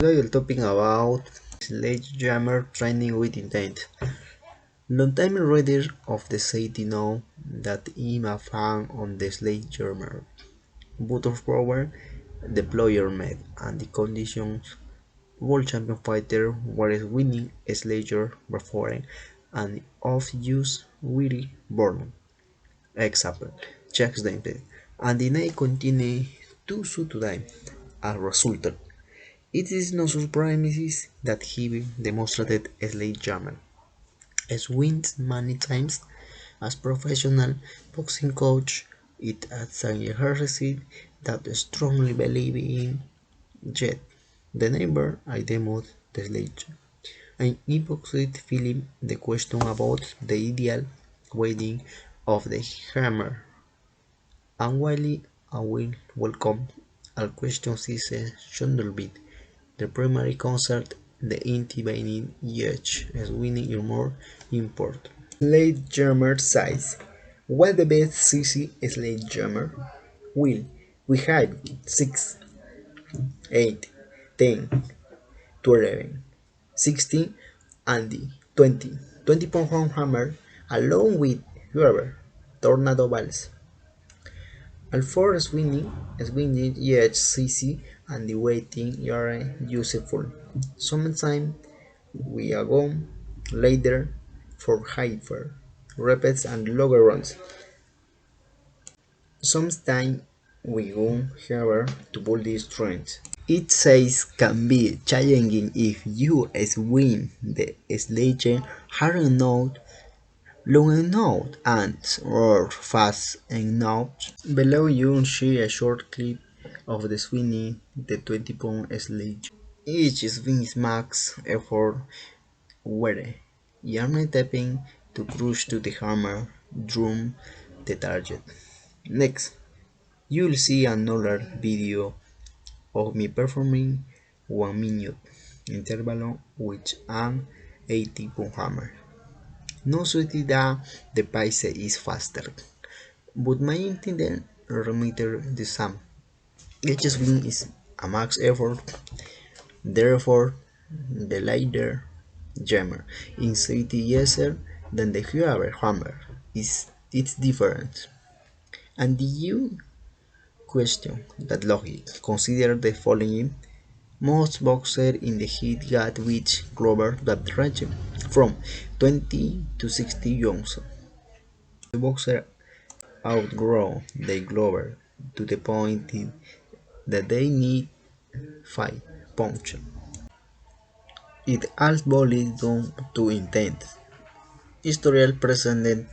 Today we're talking about sledgehammer training with intent. Long-time readers of the city know that I'm a fan on the sledgehammer, but of power the player made and the conditions world champion fighter were winning a sledgehammer before and of use really born. Example, checks the intent, and the night continue to shoot today. As result, it is no surprise that he demonstrated sledgehammer as wins many times as professional boxing coach. It is an exercise that I strongly believe in. Yet, the neighbor I demoed the sledge. An hypocrite feeling the question about the ideal weighting of the hammer. And while I will welcome all questions is a bit. The primary concert, the intervening edge, is winning is more important. Sledgehammer size. What the best CC sledgehammer? Will we have 6, 8, 10, 12, 16, and the 20. 20-pound hammer along with whoever tornado balls. Al for swinging each CC and the waiting are useful. Sometimes we go later for higher repeats and longer runs. Sometimes we go higher to build this strength. It says can be challenging if you swing the sledge hard enough, long enough, and or fast enough. Below you see a short clip of the swinging the 20-pound sledge. Each swing is max effort where you're tapping to crush to the hammer drum the target. Next, you'll see another video of me performing 1 minute interval with an 80-pound hammer. No sweaty that the pace is faster, but my intent remains the same. Each swing is a max effort, therefore the lighter jammer in city easier than the heavier hammer is it's different. And the you question that logic. Consider the following. Most boxers in the heat got which clover that range from 20 to 60 Johnson. The boxer outgrow the glover to the point that they need 5 punch. It all boils down to intent. Historical precedent.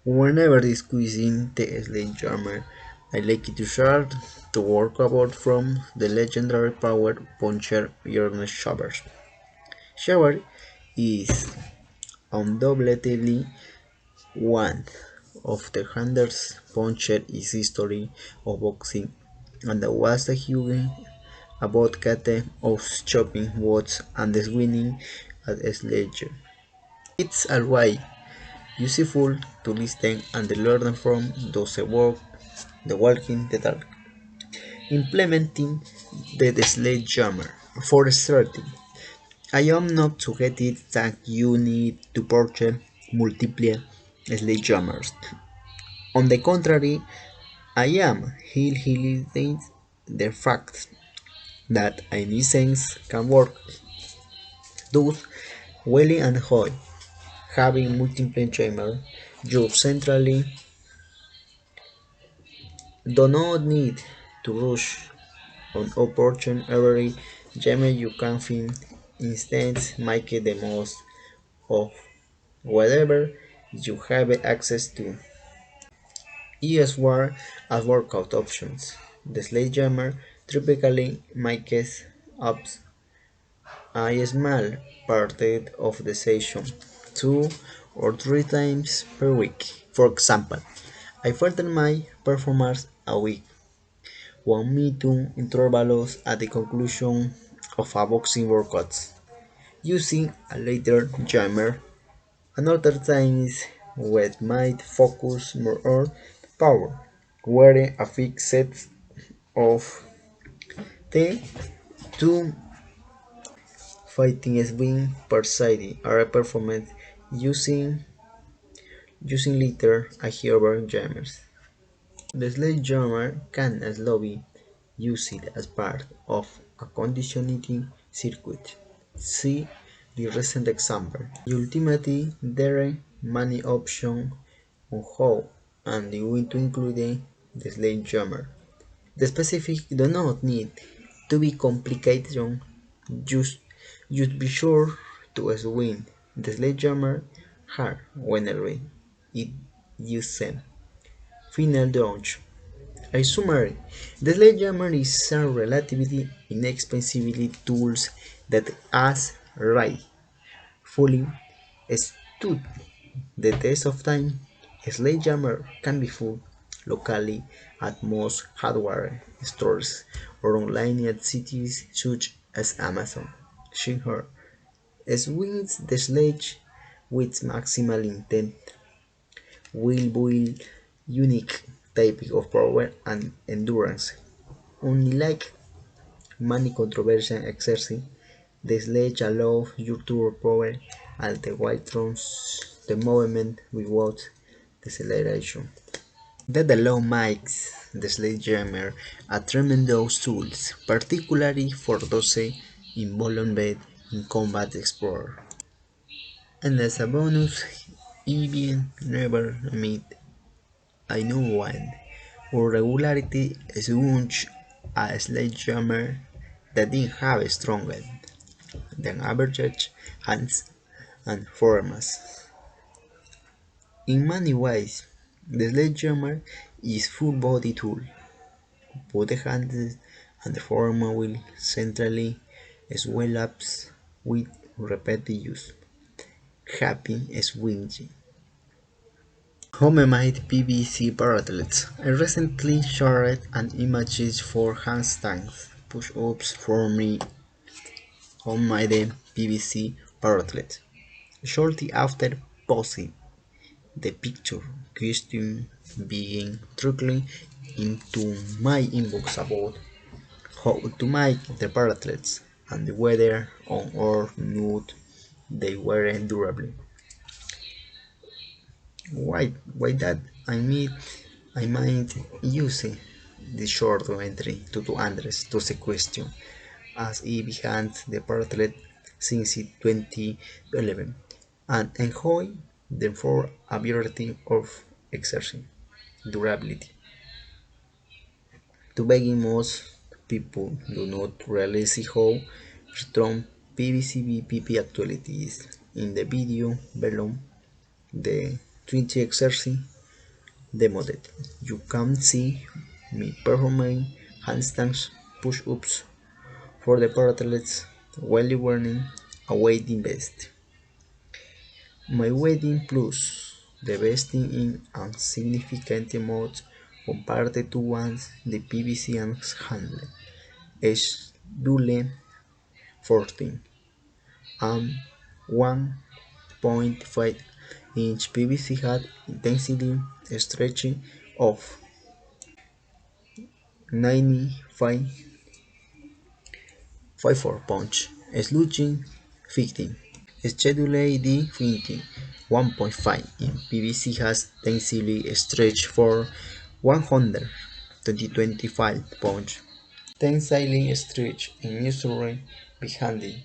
Whenever discussing the sledgehammer, I like to share to work about from the legendary power puncher Ernest Shaver. Shaver is undoubtedly one of the hardest punchers in history of boxing, and was a huge about cat of chopping words and swinging at a sledge. It's always useful to listen and learn from those work the walking the dark. Implementing the sledgehammer. For starting, I am not suggesting that you need to purchase multiple sledgehammers. On the contrary, I am highlighting the fact that any sense can work. Thus, Welly and Hoy, having multiple chambers, you centrally do not need to rush on opportune every gem you can find. Instead, make the most of whatever you have access to. ESWAR as workout options. The sledgehammer typically makes up a small part of the session 2 or 3 times per week. For example, I filter my performance a week 1 minute intervals at the conclusion of a boxing workout, using a later jammer. Another times with might focus more on power, wearing a fixed set of 10 to Fighting swing per side are performed using litter and hover jammers. The sledgehammer can also be used as part of a conditioning circuit. See the recent example. Ultimately, there are many options on how and when to include the sledgehammer. The specifics do not need to be complicated, just, just be sure to swing the sledgehammer hard whenever it used. Final launch. A summary. The sledgehammer is a relatively inexpensive tool that has rightfully stood the test of time. A sledgehammer can be found locally at most hardware stores or online at cities such as Amazon. Shinher swings the sledge with maximal intent will build unique type of power and endurance. Unlike many controversial exercises, the sledge allows you to recover at the white trumps the movement without deceleration. That alone makes the sledgehammer a tremendous tool, particularly for those involved in combat sport. And as a bonus, even never meet I know one who regularly swung a sledgehammer that didn't have stronger than average hands and forearms. In many ways, the sledgehammer is full-body tool. Both the hands and the forearm will centrally swell up with repeated use. Happy swinging. Homemade PVC paratlets. I recently shared an image for handstands push-ups for me homemade PVC paratlet. Shortly after posting the picture, questions began trickling into my inbox about how to make the paratlets and whether or not they were durable. Why that? I might use the short entry to address to the question, as he began the portrait since 2011 and enjoy the four ability of exertion durability. To begin, most people do not really see how strong PVC actually is. In the video below, the 20 exercise demoed. You can see me performing handstands, push-ups for the paratlets while wearing a wedding vest. My wedding plus the vesting in a significant amount compared to ones the PVC and handle is Dule 14 and 1.5-inch PVC had intensity stretching of 95.4 punch, slugging 15. Schedule D20 1.5 in PVC has tensile stretch for 125 punch. Tensile stretch in measuring behind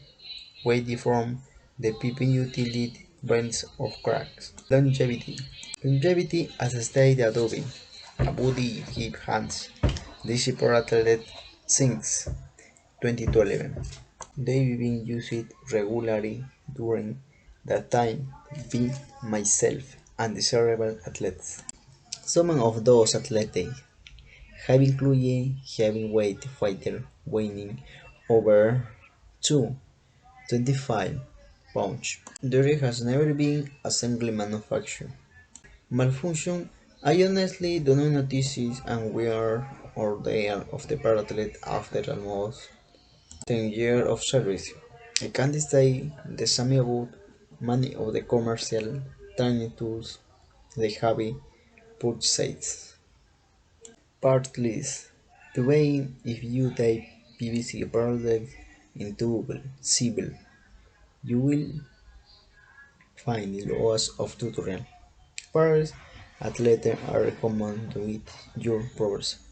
weight from the PP utility brands of cracks. Longevity. Longevity as stated above. A body hip hands. This athlete since 2011. They've been used regularly during that time, me, myself, and the several athletes. Some of those athletes have included heavyweight fighter weighing over 225 pounds. There has never been a single manufacturer. Malfunction. I honestly do not notice it and we are ordeal of the parathlete after almost 10 years of service. I can't say the same about many of the commercial training tools they have purchased. Part list. To weigh if you type PVC parallel into Google, Civil. You will find lots of tutorial. First, athletes are recommended with your progress.